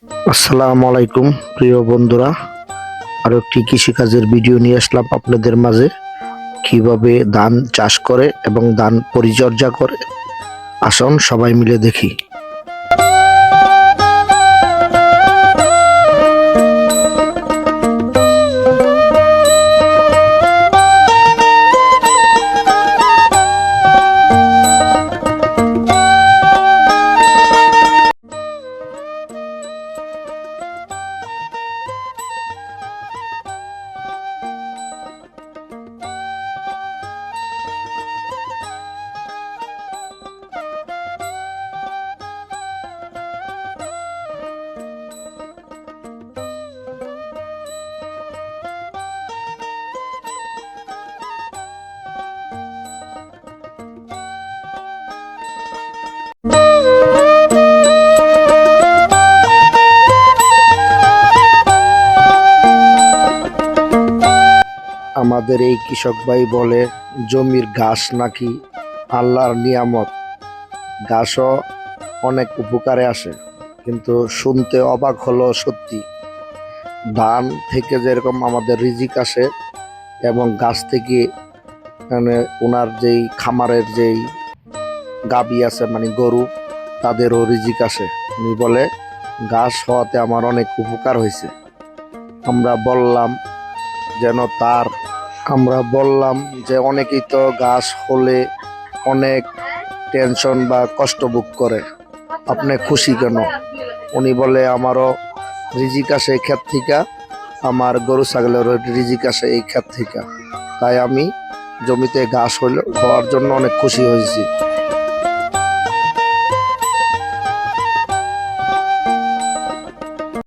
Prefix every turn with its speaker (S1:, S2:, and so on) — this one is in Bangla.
S1: আসসালামু আলাইকুম প্রিয় বন্ধুরা, আরো একটি কৃষিকাজের ভিডিও নিয়ে আসলাম আপনাদের মাঝে। কিভাবে ধান চাষ করে এবং ধান পরিচর্যা করে, আসুন সবাই মিলে দেখি। আমাদের এই কৃষক ভাই বলে, জমির ঘাস নাকি আল্লাহর নিয়ামত। ঘাসও অনেক উপকারে আসে, কিন্তু শুনতে অবাক হলো সত্যি। ধান থেকে যেরকম আমাদের রিজিক আসে, এবং গাছ থেকে মানে ওনার যেই খামারের যেই গাবি আছে মানে গরু, তাদেরও রিজিক আসে। উনি বলে ঘাস হওয়াতে আমার অনেক উপকার হয়েছে। আমরা বললাম যেন তার আমরা বললাম যে অনেকেই তো ঘাস হলে অনেক টেনশন বা কষ্ট ভোগ করে, আপনি খুশি কেন? উনি বলে আমারও রিজিক আসে এই ক্ষেত থেকে, আমার গরু ছাগলেরও রিজিক আসে এই ক্ষেত থেকে, তাই আমি জমিতে ঘাস হওয়ার জন্য অনেক খুশি হয়েছি।